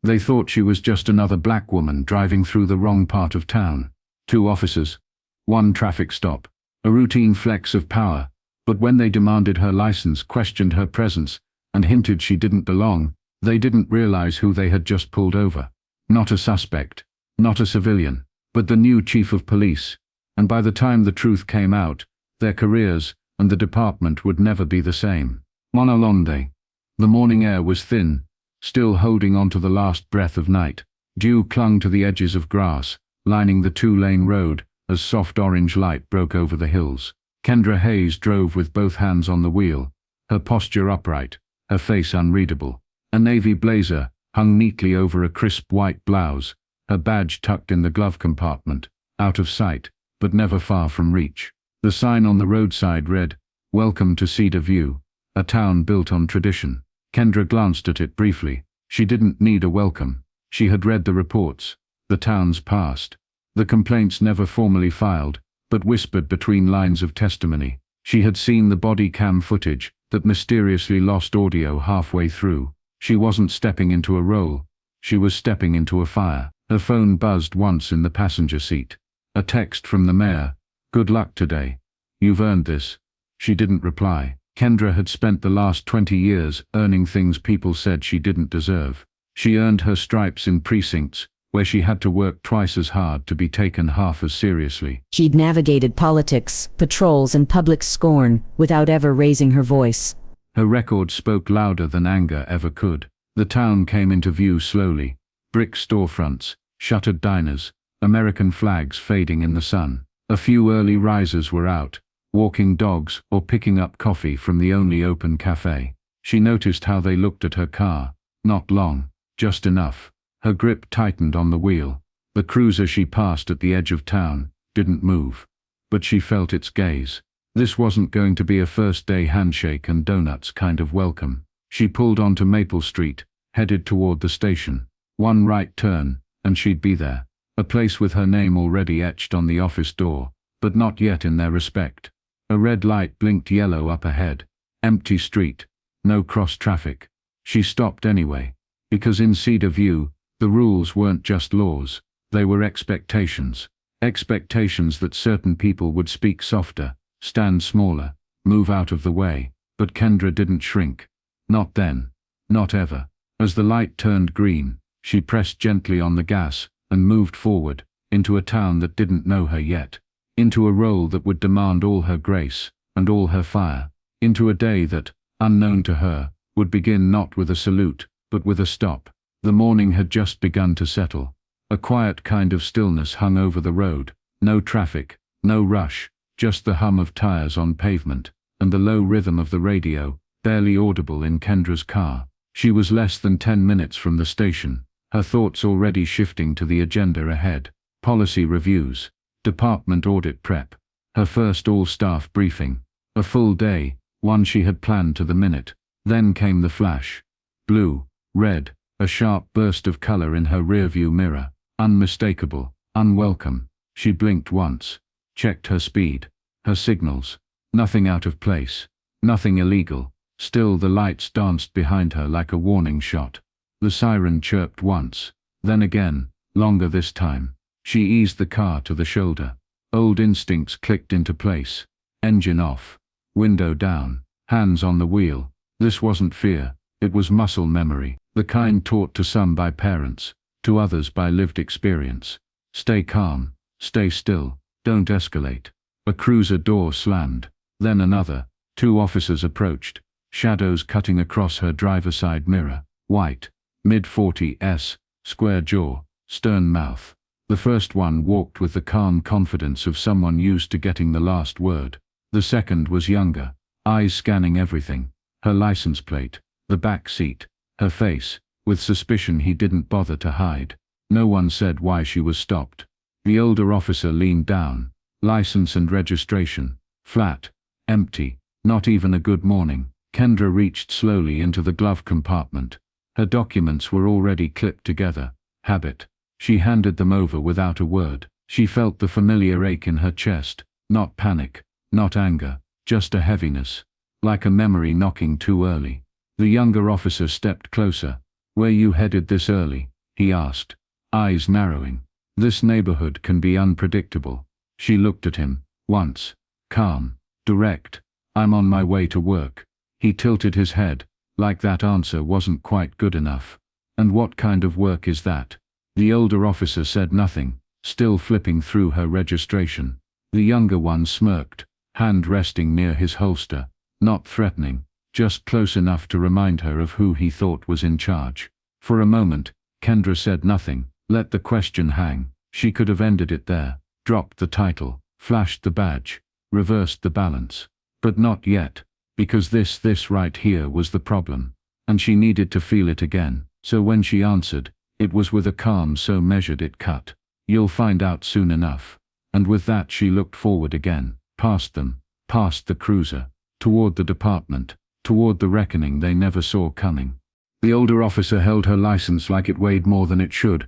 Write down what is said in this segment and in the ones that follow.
They thought she was just another black woman driving through the wrong part of town. 2 officers. 1 traffic stop. A routine flex of power. But when they demanded her license, questioned her presence, and hinted she didn't belong, they didn't realize who they had just pulled over. Not a suspect. Not a civilian. But the new chief of police. And by the time the truth came out, their careers and the department would never be the same. On a long day. The morning air was thin, still holding on to the last breath of night. Dew clung to the edges of grass, lining the 2-lane road as soft orange light broke over the hills. Kendra Hayes drove with both hands on the wheel, her posture upright, her face unreadable. A navy blazer hung neatly over a crisp white blouse, her badge tucked in the glove compartment, out of sight, but never far from reach. The sign on the roadside read, "Welcome to Cedar View, a town built on tradition." Kendra glanced at it briefly. She didn't need a welcome. She had read the reports, the town's past, the complaints never formally filed, but whispered between lines of testimony. She had seen the body cam footage that mysteriously lost audio halfway through. She wasn't stepping into a role. She was stepping into a fire. Her phone buzzed once in the passenger seat. A text from the mayor. "Good luck today. You've earned this." She didn't reply. Kendra had spent the last 20 years earning things people said she didn't deserve. She earned her stripes in precincts, where she had to work twice as hard to be taken half as seriously. She'd navigated politics, patrols, and public scorn without ever raising her voice. Her record spoke louder than anger ever could. The town came into view slowly. Brick storefronts, shuttered diners, American flags fading in the sun. A few early risers were out, walking dogs or picking up coffee from the only open cafe. She noticed how they looked at her car. Not long, just enough. Her grip tightened on the wheel. The cruiser she passed at the edge of town didn't move, but she felt its gaze. This wasn't going to be a first-day handshake and donuts kind of welcome. She pulled onto Maple Street, headed toward the station. 1 right turn, and she'd be there. A place with her name already etched on the office door, but not yet in their respect. A red light blinked yellow up ahead. Empty street. No cross traffic. She stopped anyway, because in Cedar View, the rules weren't just laws. They were expectations. Expectations that certain people would speak softer, stand smaller, move out of the way. But Kendra didn't shrink. Not then. Not ever. As the light turned green, she pressed gently on the gas and moved forward, into a town that didn't know her yet. Into a role that would demand all her grace and all her fire. Into a day that, unknown to her, would begin not with a salute, but with a stop. The morning had just begun to settle. A quiet kind of stillness hung over the road. No traffic, no rush, just the hum of tires on pavement, and the low rhythm of the radio, barely audible in Kendra's car. She was less than 10 minutes from the station, her thoughts already shifting to the agenda ahead. Policy reviews, department audit prep, her first all-staff briefing. A full day, one she had planned to the minute. Then came the flash. Blue, red, a sharp burst of color in her rearview mirror. Unmistakable, unwelcome. She blinked once, checked her speed, her signals. Nothing out of place, nothing illegal. Still the lights danced behind her like a warning shot. The siren chirped once, then again, longer this time. She eased the car to the shoulder. Old instincts clicked into place. Engine off, window down, hands on the wheel. This wasn't fear, it was muscle memory, the kind taught to some by parents, to others by lived experience. Stay calm, stay still, don't escalate. A cruiser door slammed, then another. 2 officers approached, shadows cutting across her driver's side mirror. White, mid-40s, square jaw, stern mouth. The first one walked with the calm confidence of someone used to getting the last word. The second was younger, eyes scanning everything. Her license plate, the back seat, her face, with suspicion he didn't bother to hide. No one said why she was stopped. The older officer leaned down. License and registration. Flat. Empty. Not even a good morning. Kendra reached slowly into the glove compartment. Her documents were already clipped together. Habit. She handed them over without a word. She felt the familiar ache in her chest. Not panic. Not anger. Just a heaviness. Like a memory knocking too early. The younger officer stepped closer. "Where you headed this early?" he asked, eyes narrowing. This neighborhood can be unpredictable. She looked at him, once, calm, direct. I'm on my way to work. He tilted his head, like that answer wasn't quite good enough. And what kind of work is that? The older officer said nothing, still flipping through her registration. The younger one smirked, hand resting near his holster, not threatening, just close enough to remind her of who he thought was in charge. For a moment, Kendra said nothing, let the question hang. She could have ended it there, dropped the title, flashed the badge, reversed the balance. But not yet, because this right here was the problem. And she needed to feel it again, so when she answered, it was with a calm so measured it cut. You'll find out soon enough. And with that she looked forward again, past them, past the cruiser, toward the department, toward the reckoning they never saw coming. The older officer held her license like it weighed more than it should.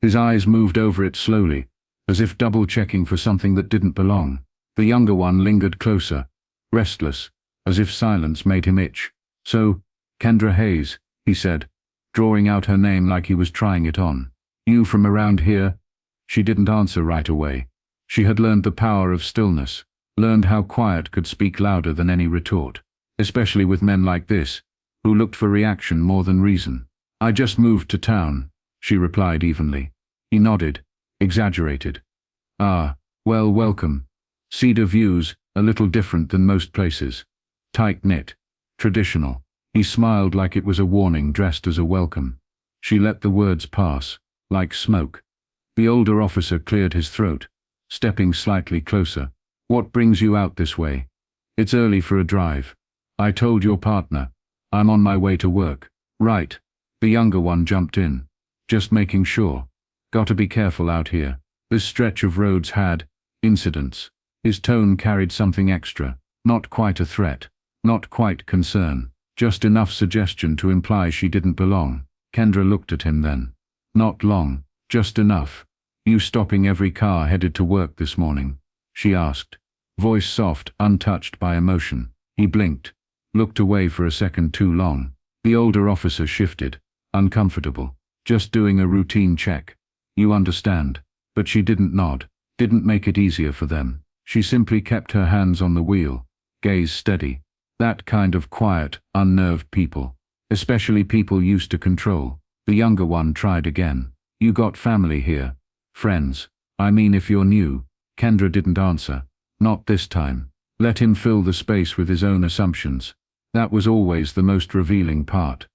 His eyes moved over it slowly, as if double-checking for something that didn't belong. The younger one lingered closer, restless, as if silence made him itch. So, Kendra Hayes, he said, drawing out her name like he was trying it on. You from around here? She didn't answer right away. She had learned the power of stillness, learned how quiet could speak louder than any retort, especially with men like this, who looked for reaction more than reason. I just moved to town, she replied evenly. He nodded, exaggerated. Ah, well, welcome. Cedar View's a little different than most places. Tight-knit, traditional. He smiled like it was a warning dressed as a welcome. She let the words pass, like smoke. The older officer cleared his throat, stepping slightly closer. What brings you out this way? It's early for a drive. I told your partner. I'm on my way to work. Right. The younger one jumped in. Just making sure. Gotta be careful out here. This stretch of roads had incidents. His tone carried something extra. Not quite a threat. Not quite concern. Just enough suggestion to imply she didn't belong. Kendra looked at him then. Not long. Just enough. You stopping every car headed to work this morning? She asked. Voice soft, untouched by emotion. He blinked. Looked away for a second too long. The older officer shifted. Uncomfortable. Just doing a routine check. You understand. But she didn't nod. Didn't make it easier for them. She simply kept her hands on the wheel. Gaze steady. That kind of quiet, unnerved people. Especially people used to control. The younger one tried again. You got family here. Friends. I mean if you're new. Kendra didn't answer. Not this time. Let him fill the space with his own assumptions. That was always the most revealing part.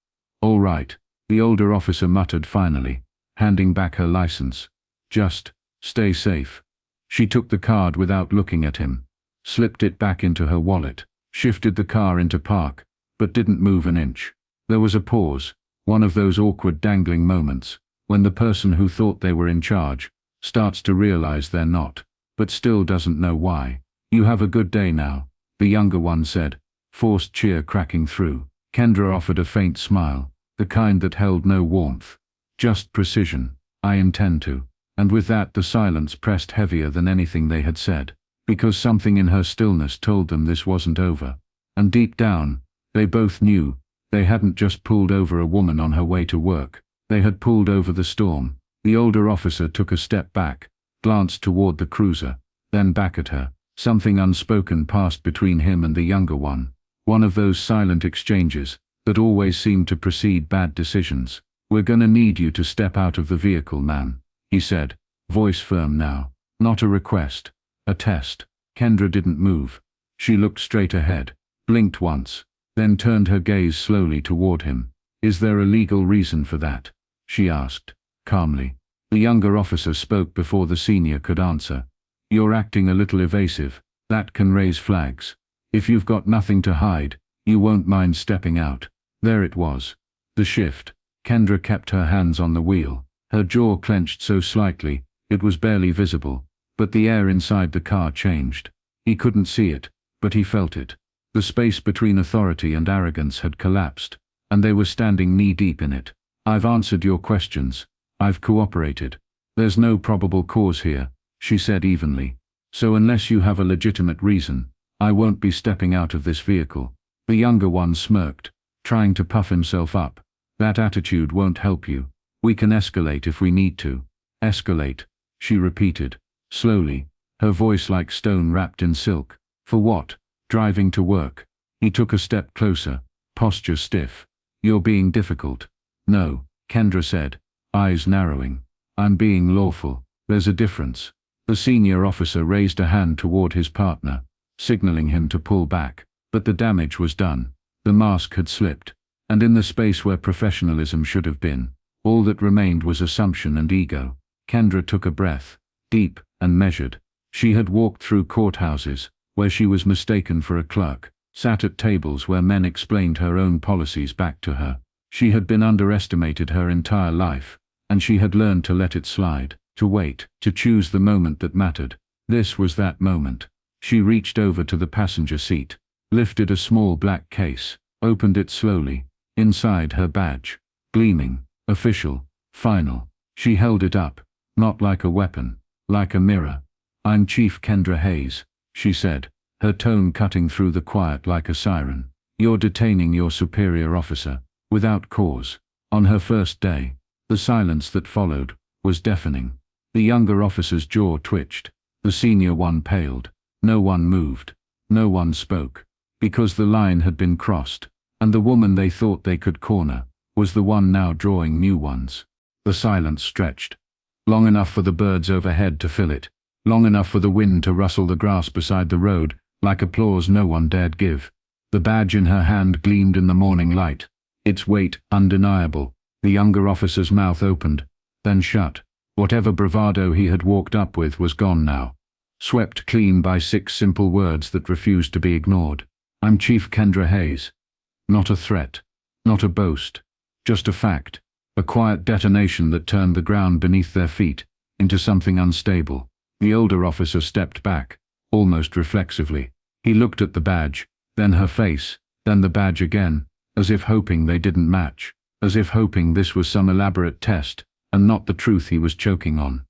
All right. The older officer muttered finally, handing back her license. Just, stay safe. She took the card without looking at him, slipped it back into her wallet, shifted the car into park, but didn't move an inch. There was a pause, one of those awkward dangling moments, when the person who thought they were in charge starts to realize they're not, but still doesn't know why. You have a good day now, the younger one said, forced cheer cracking through. Kendra offered a faint smile, the kind that held no warmth. Just precision. I intend to. And with that the silence pressed heavier than anything they had said, because something in her stillness told them this wasn't over. And deep down, they both knew, they hadn't just pulled over a woman on her way to work. They had pulled over the storm. The older officer took a step back, glanced toward the cruiser, then back at her. Something unspoken passed between him and the younger one. One of those silent exchanges that always seemed to precede bad decisions. We're gonna need you to step out of the vehicle, ma'am, he said, voice firm now. Not a request. A test. Kendra didn't move. She looked straight ahead, blinked once, then turned her gaze slowly toward him. Is there a legal reason for that? She asked, calmly. The younger officer spoke before the senior could answer. You're acting a little evasive. That can raise flags. If you've got nothing to hide, you won't mind stepping out. There it was. The shift. Kendra kept her hands on the wheel. Her jaw clenched so slightly, it was barely visible. But the air inside the car changed. He couldn't see it, but he felt it. The space between authority and arrogance had collapsed, and they were standing knee-deep in it. I've answered your questions. I've cooperated. There's no probable cause here, she said evenly. So unless you have a legitimate reason, I won't be stepping out of this vehicle. The younger one smirked, trying to puff himself up. That attitude won't help you. We can escalate if we need to. Escalate, she repeated, slowly, her voice like stone wrapped in silk. For what? Driving to work. He took a step closer, posture stiff. You're being difficult. No, Kendra said, eyes narrowing. I'm being lawful. There's a difference. The senior officer raised a hand toward his partner, signaling him to pull back. But the damage was done. The mask had slipped. And in the space where professionalism should have been, all that remained was assumption and ego. Kendra took a breath, deep and measured. She had walked through courthouses, where she was mistaken for a clerk, sat at tables where men explained her own policies back to her. She had been underestimated her entire life, and she had learned to let it slide, to wait, to choose the moment that mattered. This was that moment. She reached over to the passenger seat, lifted a small black case, opened it slowly. Inside, her badge, gleaming, official, final. She held it up, not like a weapon, like a mirror. I'm Chief Kendra Hayes, she said, her tone cutting through the quiet like a siren. You're detaining your superior officer, without cause. On her first day, the silence that followed was deafening. The younger officer's jaw twitched. The senior one paled. No one moved. No one spoke. Because the line had been crossed, and the woman they thought they could corner was the one now drawing new ones. The silence stretched. Long enough for the birds overhead to fill it. Long enough for the wind to rustle the grass beside the road, like applause no one dared give. The badge in her hand gleamed in the morning light, its weight undeniable. The younger officer's mouth opened, then shut. Whatever bravado he had walked up with was gone now, swept clean by 6 simple words that refused to be ignored. I'm Chief Kendra Hayes. Not a threat, not a boast, just a fact, a quiet detonation that turned the ground beneath their feet into something unstable. The older officer stepped back, almost reflexively. He looked at the badge, then her face, then the badge again, as if hoping they didn't match, as if hoping this was some elaborate test, and not the truth he was choking on.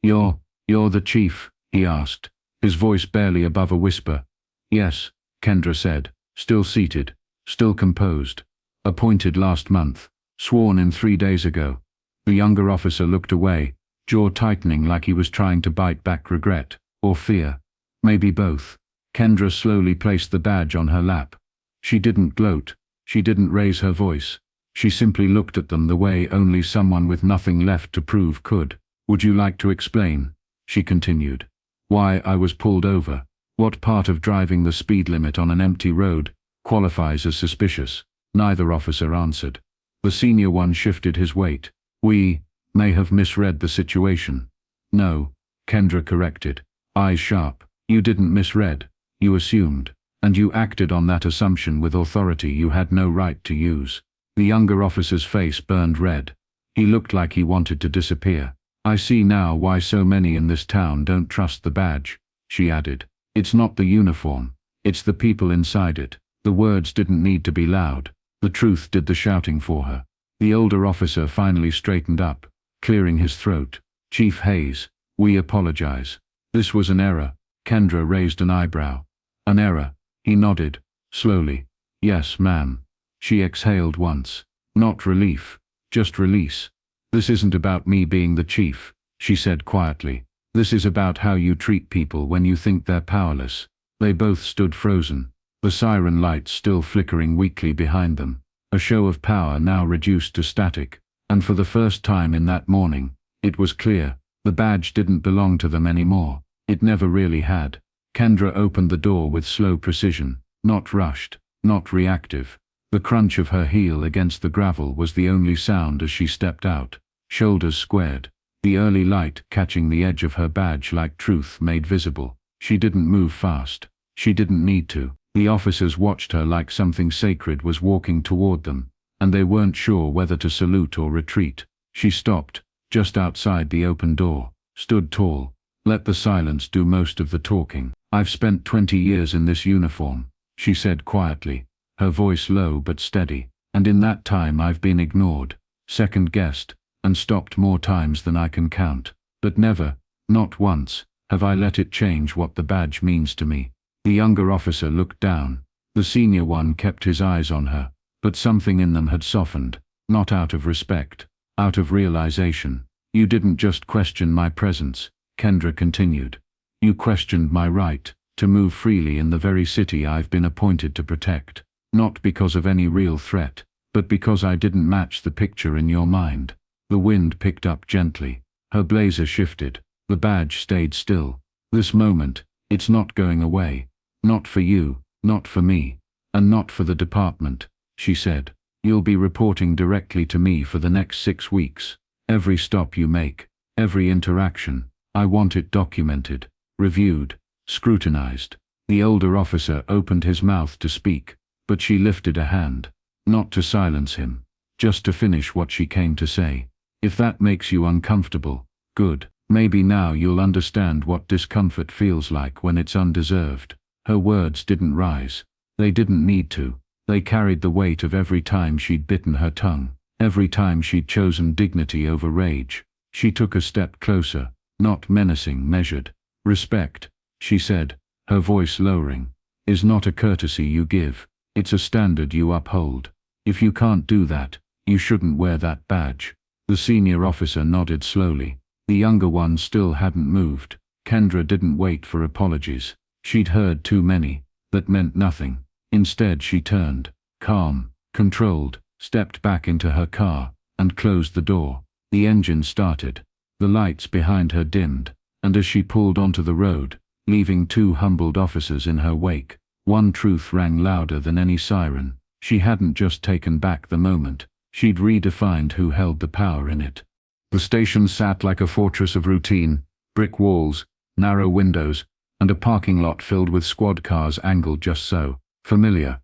You're the chief, he asked, his voice barely above a whisper. Yes, Kendra said, still seated, still composed. Appointed last month, sworn in 3 days ago. The younger officer looked away, jaw tightening like he was trying to bite back regret, or fear. Maybe both. Kendra slowly placed the badge on her lap. She didn't gloat. She didn't raise her voice. She simply looked at them the way only someone with nothing left to prove could. Would you like to explain? She continued. Why I was pulled over. What part of driving the speed limit on an empty road qualifies as suspicious? Neither officer answered. The senior one shifted his weight. We may have misread the situation. No, Kendra corrected, eyes sharp. You didn't misread. You assumed. And you acted on that assumption with authority you had no right to use. The younger officer's face burned red. He looked like he wanted to disappear. I see now why so many in this town don't trust the badge, she added. It's not the uniform. It's the people inside it. The words didn't need to be loud. The truth did the shouting for her. The older officer finally straightened up, clearing his throat. Chief Hayes, we apologize. This was an error. Kendra raised an eyebrow. An error. He nodded, slowly. Yes, ma'am. She exhaled once. Not relief, just release. This isn't about me being the chief, she said quietly. This is about how you treat people when you think they're powerless. They both stood frozen, the siren lights still flickering weakly behind them. A show of power now reduced to static, and for the first time in that morning, it was clear, the badge didn't belong to them anymore. It never really had. Kendra opened the door with slow precision, not rushed, not reactive. The crunch of her heel against the gravel was the only sound as she stepped out, shoulders squared, the early light catching the edge of her badge like truth made visible. She didn't move fast. She didn't need to. The officers watched her like something sacred was walking toward them, and they weren't sure whether to salute or retreat. She stopped, just outside the open door, stood tall, let the silence do most of the talking. I've spent 20 years in this uniform, she said quietly, her voice low but steady, and in that time I've been ignored, second-guessed, and stopped more times than I can count. But never, not once, have I let it change what the badge means to me. The younger officer looked down. The senior one kept his eyes on her, but something in them had softened, not out of respect, out of realization. You didn't just question my presence, Kendra continued. You questioned my right to move freely in the very city I've been appointed to protect. Not because of any real threat, but because I didn't match the picture in your mind. The wind picked up gently. Her blazer shifted. The badge stayed still. This moment, it's not going away. Not for you, not for me, and not for the department, she said. You'll be reporting directly to me for the next 6 weeks. Every stop you make, every interaction, I want it documented, reviewed, scrutinized. The older officer opened his mouth to speak, but she lifted a hand, not to silence him, just to finish what she came to say. If that makes you uncomfortable, good. Maybe now you'll understand what discomfort feels like when it's undeserved. Her words didn't rise. They didn't need to. They carried the weight of every time she'd bitten her tongue, every time she'd chosen dignity over rage. She took a step closer, not menacing, measured. Respect, she said, her voice lowering, is not a courtesy you give. It's a standard you uphold. If you can't do that, you shouldn't wear that badge. The senior officer nodded slowly. The younger one still hadn't moved. Kendra didn't wait for apologies. She'd heard too many. That meant nothing. Instead she turned, calm, controlled, stepped back into her car, and closed the door. The engine started. The lights behind her dimmed, and as she pulled onto the road, leaving 2 humbled officers in her wake, one truth rang louder than any siren. She hadn't just taken back the moment. She'd redefined who held the power in it. The station sat like a fortress of routine, brick walls, narrow windows, and a parking lot filled with squad cars angled just so. Familiar.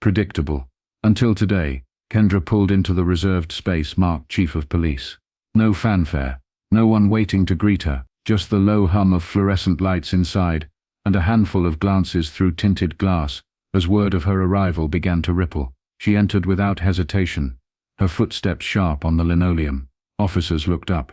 Predictable. Until today, Kendra pulled into the reserved space marked Chief of Police. No fanfare, no one waiting to greet her, just the low hum of fluorescent lights inside, and a handful of glances through tinted glass, as word of her arrival began to ripple. She entered without hesitation, her footsteps sharp on the linoleum. Officers looked up.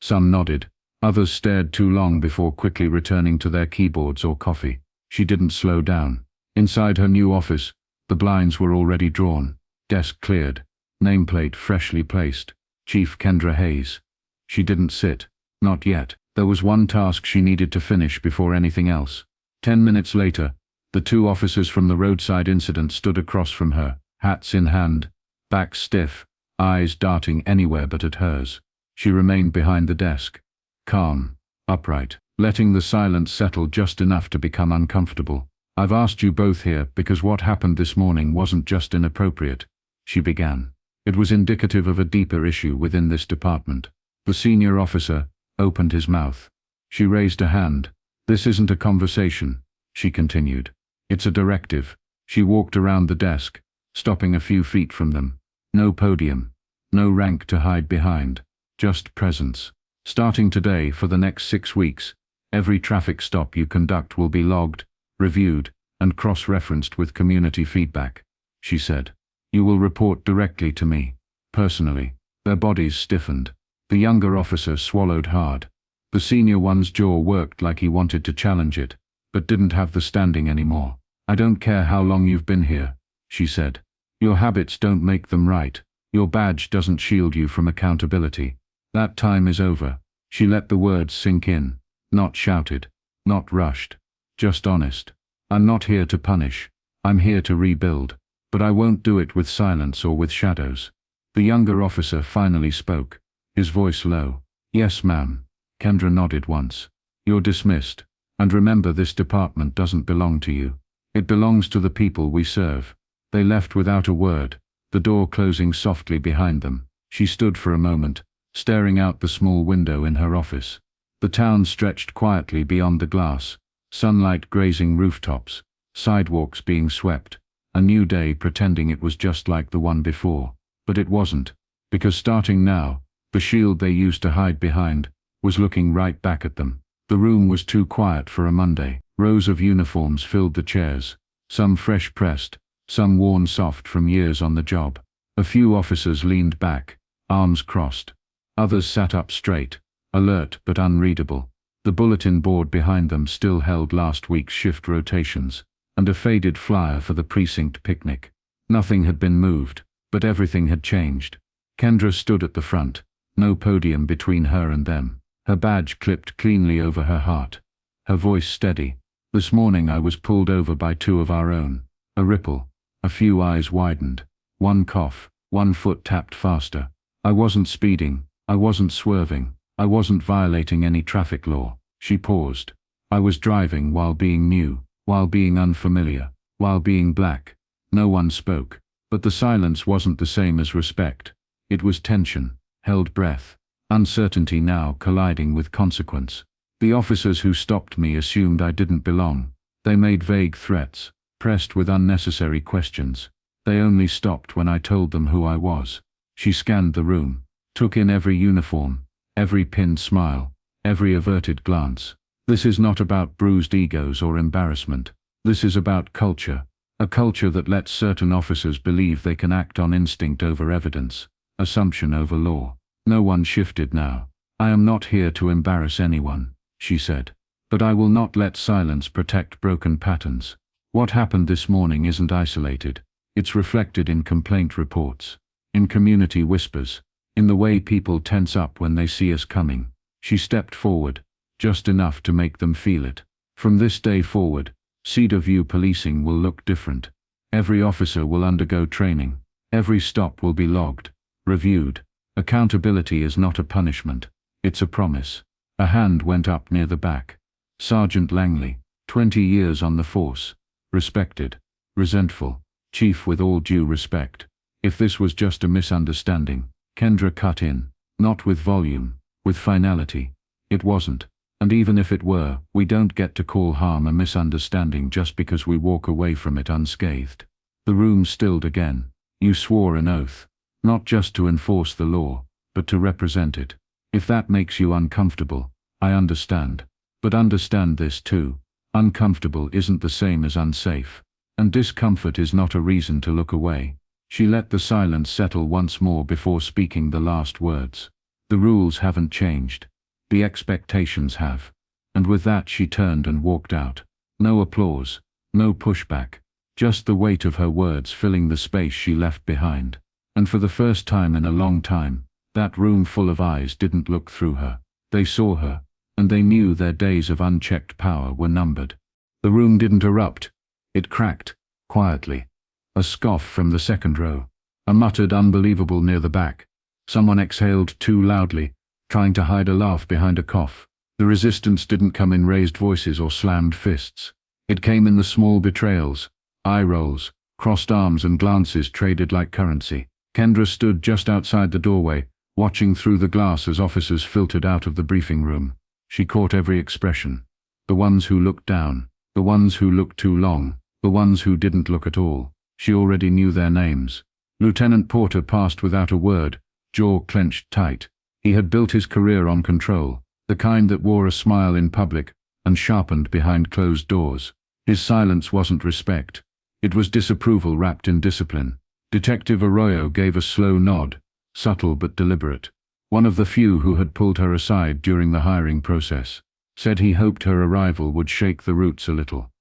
Some nodded. Others stared too long before quickly returning to their keyboards or coffee. She didn't slow down. Inside her new office, the blinds were already drawn, desk cleared, nameplate freshly placed. Chief Kendra Hayes. She didn't sit. Not yet. There was one task she needed to finish before anything else. 10 minutes later, the 2 officers from the roadside incident stood across from her, hats in hand, backs stiff, eyes darting anywhere but at hers. She remained behind the desk, calm, upright, letting the silence settle just enough to become uncomfortable. I've asked you both here because what happened this morning wasn't just inappropriate, she began. It was indicative of a deeper issue within this department. The senior officer opened his mouth. She raised a hand. This isn't a conversation, she continued. It's a directive. She walked around the desk, stopping a few feet from them. No podium, no rank to hide behind, just presence. Starting today for the next 6 weeks, every traffic stop you conduct will be logged, reviewed, and cross-referenced with community feedback, she said. You will report directly to me, personally. Their bodies stiffened. The younger officer swallowed hard. The senior one's jaw worked like he wanted to challenge it, but didn't have the standing anymore. I don't care how long you've been here, she said. Your habits don't make them right. Your badge doesn't shield you from accountability. That time is over. She let the words sink in, not shouted, not rushed, just honest. I'm not here to punish. I'm here to rebuild. But I won't do it with silence or with shadows. The younger officer finally spoke, his voice low. Yes, ma'am. Kendra nodded once. You're dismissed. And remember, this department doesn't belong to you. It belongs to the people we serve. They left without a word, the door closing softly behind them. She stood for a moment, staring out the small window in her office. The town stretched quietly beyond the glass, sunlight grazing rooftops, sidewalks being swept, a new day pretending it was just like the one before. But it wasn't, because starting now, the shield they used to hide behind was looking right back at them. The room was too quiet for a Monday. Rows of uniforms filled the chairs, some fresh pressed, some worn soft from years on the job. A few officers leaned back, arms crossed. Others sat up straight, alert but unreadable. The bulletin board behind them still held last week's shift rotations, and a faded flyer for the precinct picnic. Nothing had been moved, but everything had changed. Kendra stood at the front, no podium between her and them. Her badge clipped cleanly over her heart. Her voice steady. "This morning I was pulled over by two of our own." A ripple. A few eyes widened. One cough. One foot tapped faster. "I wasn't speeding. I wasn't swerving. I wasn't violating any traffic law." She paused. "I was driving while being new, while being unfamiliar, while being black." No one spoke. But the silence wasn't the same as respect. It was tension, held breath, uncertainty now colliding with consequence. The officers who stopped me assumed I didn't belong. They made vague threats, pressed with unnecessary questions. They only stopped when I told them who I was. She scanned the room, took in every uniform, every pinned smile, every averted glance. This is not about bruised egos or embarrassment. This is about culture. A culture that lets certain officers believe they can act on instinct over evidence, assumption over law. No one shifted now. "I am not here to embarrass anyone," she said. "But I will not let silence protect broken patterns. What happened this morning isn't isolated. It's reflected in complaint reports, in community whispers, in the way people tense up when they see us coming." She stepped forward, just enough to make them feel it. "From this day forward, Cedar View policing will look different. Every officer will undergo training. Every stop will be logged, reviewed. Accountability is not a punishment. It's a promise." A hand went up near the back. Sergeant Langley, 20 years on the force. Respected. Resentful. Chief, with all due respect. If this was just a misunderstanding, Kendra cut in. Not with volume, with finality. It wasn't. And even if it were, we don't get to call harm a misunderstanding just because we walk away from it unscathed. The room stilled again. "You swore an oath. Not just to enforce the law, but to represent it. If that makes you uncomfortable, I understand. But understand this too. Uncomfortable isn't the same as unsafe. And discomfort is not a reason to look away." She let the silence settle once more before speaking the last words. "The rules haven't changed. The expectations have." And with that she turned and walked out. No applause, no pushback, just the weight of her words filling the space she left behind. And for the first time in a long time, that room full of eyes didn't look through her. They saw her, and they knew their days of unchecked power were numbered. The room didn't erupt. It cracked, quietly. A scoff from the second row. A muttered unbelievable near the back. Someone exhaled too loudly, trying to hide a laugh behind a cough. The resistance didn't come in raised voices or slammed fists. It came in the small betrayals, eye rolls, crossed arms and glances traded like currency. Kendra stood just outside the doorway, watching through the glass as officers filtered out of the briefing room. She caught every expression. The ones who looked down, the ones who looked too long, the ones who didn't look at all. She already knew their names. Lieutenant Porter passed without a word, jaw clenched tight. He had built his career on control, the kind that wore a smile in public and sharpened behind closed doors. His silence wasn't respect. It was disapproval wrapped in discipline. Detective Arroyo gave a slow nod, subtle but deliberate. One of the few who had pulled her aside during the hiring process. Said he hoped her arrival would shake the roots a little.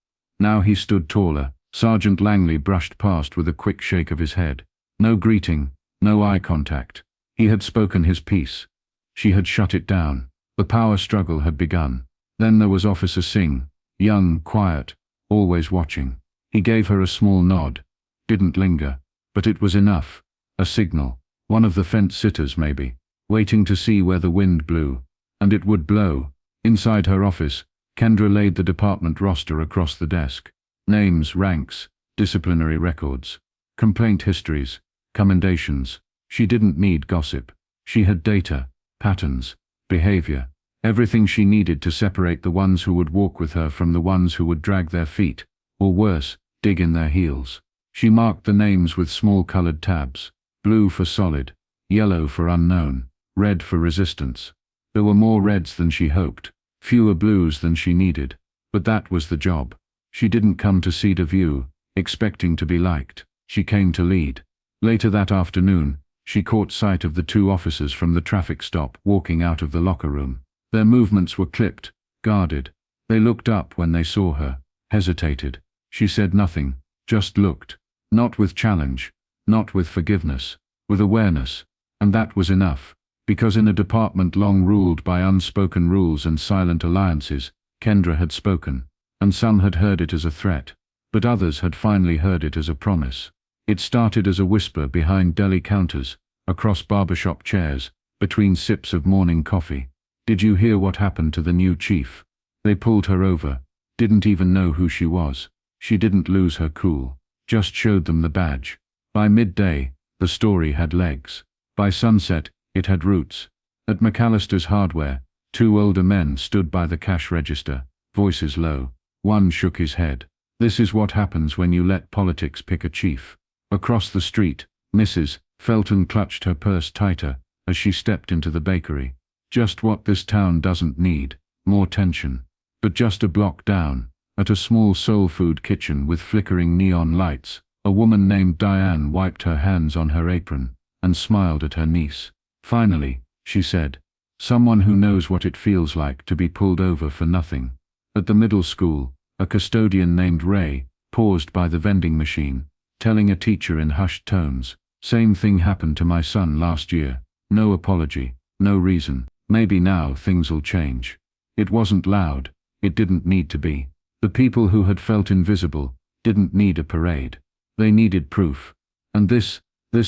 Now he stood taller. Sergeant Langley brushed past with a quick shake of his head. No greeting, no eye contact. He had spoken his piece. She had shut it down. The power struggle had begun. Then there was Officer Singh, young, quiet, always watching. He gave her a small nod. Didn't linger. But it was enough. A signal. One of the fence sitters maybe, waiting to see where the wind blew. And it would blow. Inside her office, Kendra laid the department roster across the desk. Names, ranks, disciplinary records, complaint histories, commendations. She didn't need gossip. She had data, patterns, behavior, everything she needed to separate the ones who would walk with her from the ones who would drag their feet, or worse, dig in their heels. She marked the names with small colored tabs, blue for solid, yellow for unknown, red for resistance. There were more reds than she hoped, fewer blues than she needed, but that was the job. She didn't come to Cedar View, expecting to be liked. She came to lead. Later that afternoon, she caught sight of the two officers from the traffic stop walking out of the locker room. Their movements were clipped, guarded. They looked up when they saw her, hesitated. She said nothing, just looked. Not with challenge, not with forgiveness, with awareness. And that was enough. Because in a department long ruled by unspoken rules and silent alliances, Kendra had spoken, and some had heard it as a threat, but others had finally heard it as a promise. It started as a whisper behind deli counters, across barbershop chairs, between sips of morning coffee. "Did you hear what happened to the new chief?" They pulled her over, didn't even know who she was. She didn't lose her cool, just showed them the badge. By midday, the story had legs. By sunset, it had roots. At McAllister's Hardware, two older men stood by the cash register, voices low. One shook his head. "This is what happens when you let politics pick a chief." Across the street, Mrs. Felton clutched her purse tighter as she stepped into the bakery. Just what this town doesn't need, more tension. But just a block down, at a small soul food kitchen with flickering neon lights, a woman named Diane wiped her hands on her apron and smiled at her niece. "Finally," she said, "someone who knows what it feels like to be pulled over for nothing." At the middle school, a custodian named Ray paused by the vending machine, telling a teacher in hushed tones, "Same thing happened to my son last year. No apology, no reason. Maybe now things'll change." It wasn't loud. It didn't need to be. The people who had felt invisible didn't need a parade. They needed proof. And this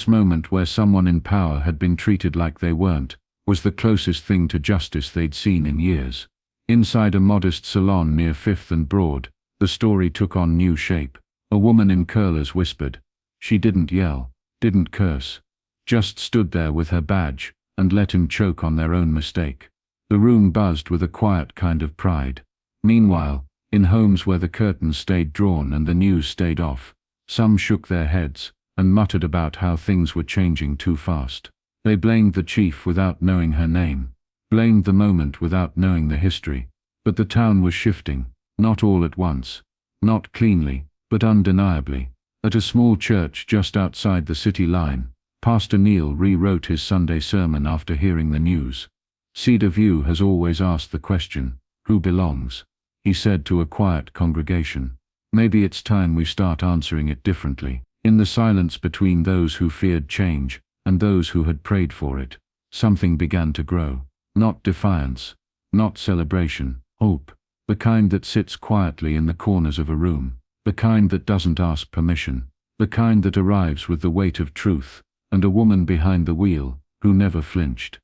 moment where someone in power had been treated like they weren't, was the closest thing to justice they'd seen in years. Inside a modest salon near 5th and Broad, the story took on new shape. A woman in curlers whispered. She didn't yell, didn't curse, just stood there with her badge and let him choke on their own mistake. The room buzzed with a quiet kind of pride. Meanwhile, in homes where the curtains stayed drawn and the news stayed off, some shook their heads and muttered about how things were changing too fast. They blamed the chief without knowing her name, blamed the moment without knowing the history. But the town was shifting, not all at once, not cleanly, but undeniably. At a small church just outside the city line, Pastor Neil rewrote his Sunday sermon after hearing the news. "Cedar View has always asked the question, who belongs?" he said to a quiet congregation. "Maybe it's time we start answering it differently." In the silence between those who feared change and those who had prayed for it, something began to grow. Not defiance, not celebration, hope. The kind that sits quietly in the corners of a room, the kind that doesn't ask permission, the kind that arrives with the weight of truth, and a woman behind the wheel who never flinched.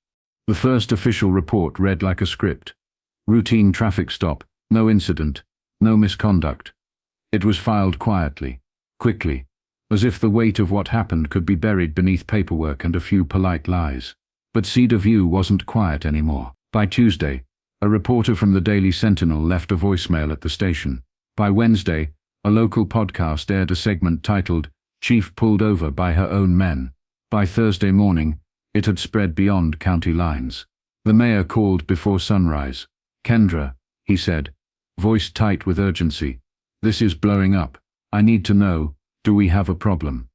The first official report read like a script. Routine traffic stop, no incident, no misconduct. It was filed quietly, quickly, as if the weight of what happened could be buried beneath paperwork and a few polite lies. But Cedar View wasn't quiet anymore. By Tuesday, a reporter from the Daily Sentinel left a voicemail at the station. By Wednesday, a local podcast aired a segment titled, "Chief Pulled Over by Her Own Men." By Thursday morning, it had spread beyond county lines. The mayor called before sunrise. "Kendra," he said, voice tight with urgency, "this is blowing up. I need to know, do we have a problem?"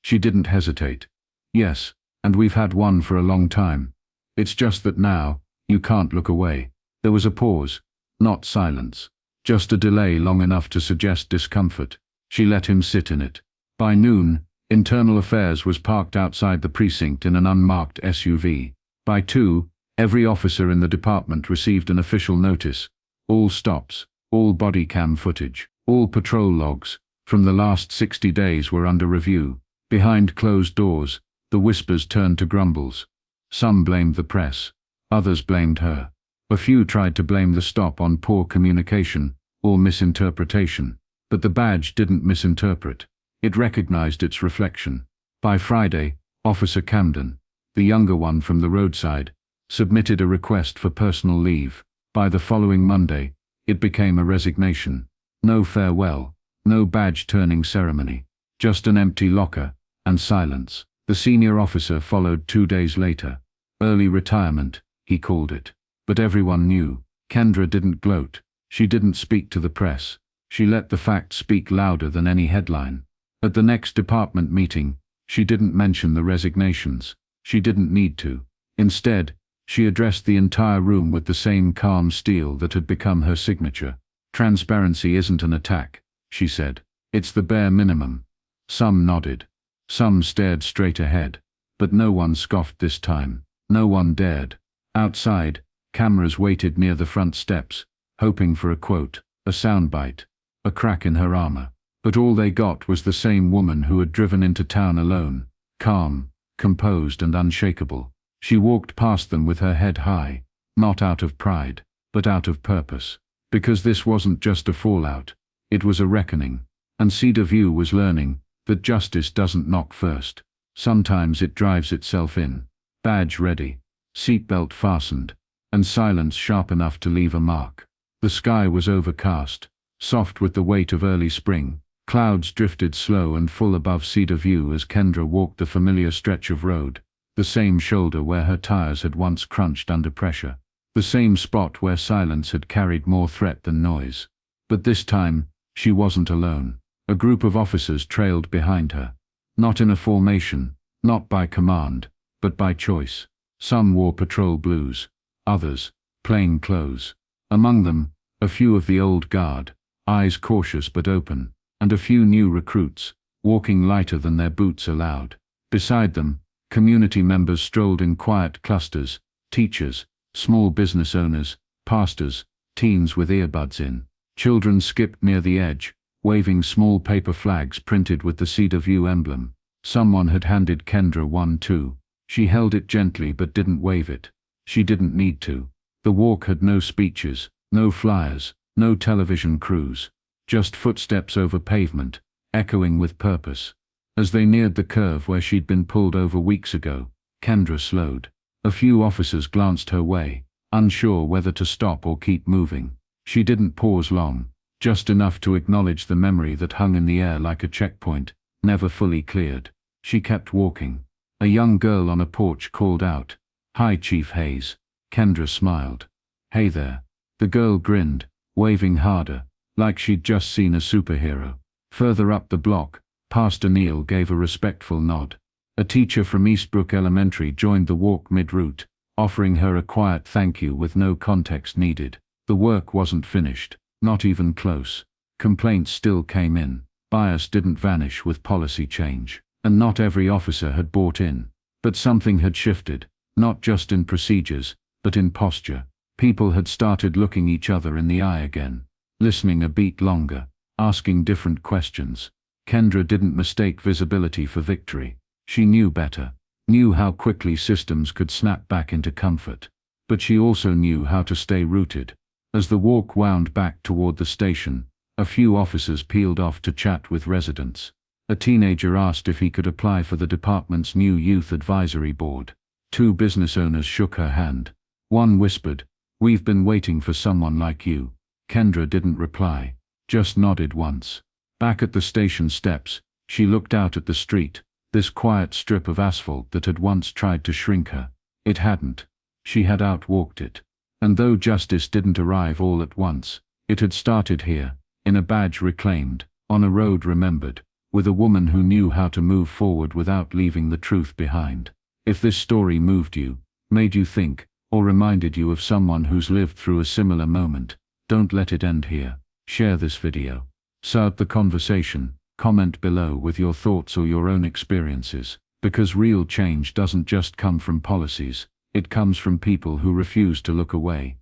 She didn't hesitate. "Yes, and we've had one for a long time. It's just that now, you can't look away." There was a pause, not silence, just a delay long enough to suggest discomfort. She let him sit in it. By noon, Internal Affairs was parked outside the precinct in an unmarked SUV. By 2, every officer in the department received an official notice. All stops, all body cam footage, all patrol logs from the last 60 days were under review. Behind closed doors, the whispers turned to grumbles. Some blamed the press, others blamed her. A few tried to blame the stop on poor communication or misinterpretation, but the badge didn't misinterpret. It recognized its reflection. By Friday, Officer Camden, the younger one from the roadside, submitted a request for personal leave. By the following Monday, it became a resignation. No farewell, no badge-turning ceremony, just an empty locker and silence. The senior officer followed 2 days later. Early retirement, he called it. But everyone knew. Kendra didn't gloat. She didn't speak to the press. She let the facts speak louder than any headline. At the next department meeting, she didn't mention the resignations. She didn't need to. Instead, she addressed the entire room with the same calm steel that had become her signature. "Transparency isn't an attack," she said. "It's the bare minimum." Some nodded. Some stared straight ahead. But no one scoffed this time. No one dared. Outside, cameras waited near the front steps, hoping for a quote, a soundbite, a crack in her armor. But all they got was the same woman who had driven into town alone, calm, composed and unshakable. She walked past them with her head high, not out of pride, but out of purpose. Because this wasn't just a fallout, it was a reckoning. And Cedar View was learning that justice doesn't knock first. Sometimes it drives itself in. Badge ready, seatbelt fastened, and silence sharp enough to leave a mark. The sky was overcast, soft with the weight of early spring. Clouds drifted slow and full above Cedar View as Kendra walked the familiar stretch of road, the same shoulder where her tires had once crunched under pressure, the same spot where silence had carried more threat than noise. But this time, she wasn't alone. A group of officers trailed behind her. Not in a formation, not by command, but by choice. Some wore patrol blues, others, plain clothes. Among them, a few of the old guard, eyes cautious but open, and a few new recruits, walking lighter than their boots allowed. Beside them, community members strolled in quiet clusters, teachers, small business owners, pastors, teens with earbuds in. Children skipped near the edge, waving small paper flags printed with the Cedar View emblem. Someone had handed Kendra one too. She held it gently but didn't wave it. She didn't need to. The walk had no speeches, no flyers, no television crews. Just footsteps over pavement, echoing with purpose. As they neared the curve where she'd been pulled over weeks ago, Kendra slowed. A few officers glanced her way, unsure whether to stop or keep moving. She didn't pause long, just enough to acknowledge the memory that hung in the air like a checkpoint, never fully cleared. She kept walking. A young girl on a porch called out, "Hi, Chief Hayes." Kendra smiled. "Hey there." The girl grinned, waving harder, like she'd just seen a superhero. Further up the block, Pastor Neil gave a respectful nod. A teacher from Eastbrook Elementary joined the walk mid-route, offering her a quiet thank you with no context needed. The work wasn't finished, not even close. Complaints still came in. Bias didn't vanish with policy change. And not every officer had bought in. But something had shifted, not just in procedures, but in posture. People had started looking each other in the eye again, listening a beat longer, asking different questions. Kendra didn't mistake visibility for victory. She knew better, knew how quickly systems could snap back into comfort. But she also knew how to stay rooted. As the walk wound back toward the station, a few officers peeled off to chat with residents. A teenager asked if he could apply for the department's new youth advisory board. 2 business owners shook her hand. One whispered, "We've been waiting for someone like you." Kendra didn't reply, just nodded once. Back at the station steps, she looked out at the street, this quiet strip of asphalt that had once tried to shrink her. It hadn't. She had outwalked it. And though justice didn't arrive all at once, it had started here, in a badge reclaimed, on a road remembered, with a woman who knew how to move forward without leaving the truth behind. If this story moved you, made you think, or reminded you of someone who's lived through a similar moment, don't let it end here. Share this video. Start the conversation. Comment below with your thoughts or your own experiences, because real change doesn't just come from policies, it comes from people who refuse to look away.